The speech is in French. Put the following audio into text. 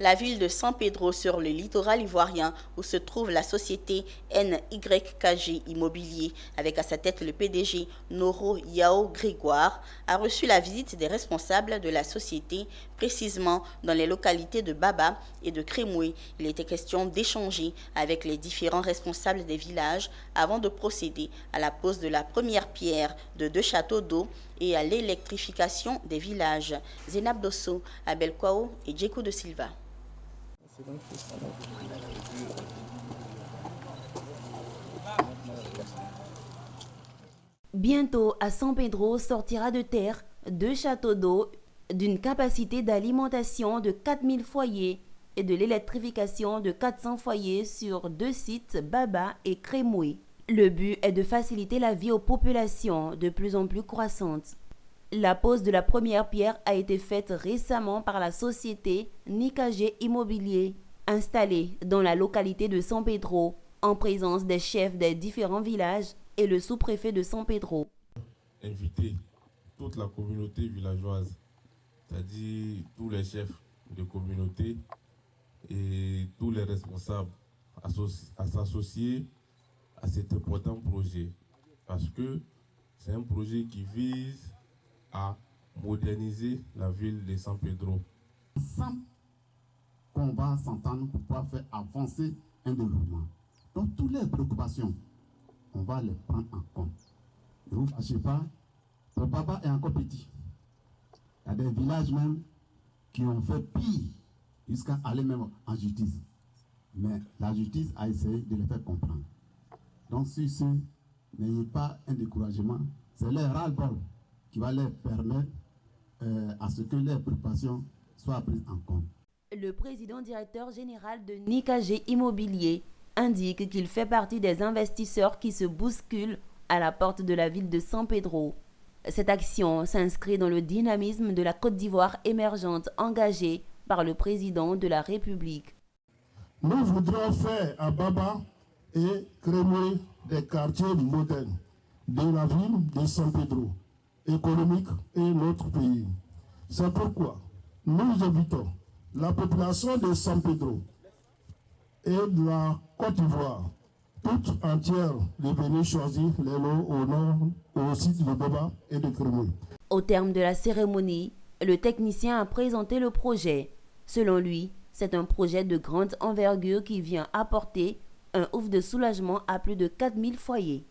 La ville de San Pedro sur le littoral ivoirien où se trouve la société NYKG Immobilier avec à sa tête le PDG Noro Yao Grégoire a reçu la visite des responsables de la société précisément dans les localités de Baba et de Crémoué. Il était question d'échanger avec les différents responsables des villages avant de procéder à la pose de la première pierre de 2 châteaux d'eau et à l'électrification des villages. Zénab Dosso, Abel Kwao et Djeko de Silva. Bientôt, à San Pedro sortira de terre 2 châteaux d'eau d'une capacité d'alimentation de 4000 foyers et de l'électrification de 400 foyers sur 2 sites, Baba et Crémoué. Le but est de faciliter la vie aux populations de plus en plus croissantes. La pose de la première pierre a été faite récemment par la société NYKG Immobilier, installée dans la localité de San Pedro, en présence des chefs des différents villages et le sous-préfet de San Pedro. Inviter toute la communauté villageoise, c'est-à-dire tous les chefs de communauté et tous les responsables à s'associer à cet important projet, parce que c'est un projet qui vise à moderniser la ville de San Pedro. Ensemble, qu'on va s'entendre pour pouvoir faire avancer un développement. Donc, toutes les préoccupations, on va les prendre en compte. Ne vous fâchez pas, le Baba est encore petit. Il y a des villages même qui ont fait pire, jusqu'à aller même en justice. Mais la justice a essayé de les faire comprendre. Donc, sur ce, n'ayez pas un découragement, c'est leur ras-le-bol qui va leur permettre à ce que leurs préoccupations soient prises en compte. Le président directeur général de NYKG Immobilier indique qu'il fait partie des investisseurs qui se bousculent à la porte de la ville de San Pedro. Cette action s'inscrit dans le dynamisme de la Côte d'Ivoire émergente engagée par le président de la République. Nous voudrons faire à Baba et Crémoué des quartiers modernes de la ville de San Pedro, économique et notre pays. C'est pourquoi nous invitons la population de San Pedro et de la Côte d'Ivoire toute entière de venir choisir les lots au nord, au site de Baba et de Crémoué. Au terme de la cérémonie, le technicien a présenté le projet. Selon lui, c'est un projet de grande envergure qui vient apporter un ouf de soulagement à plus de 4000 foyers.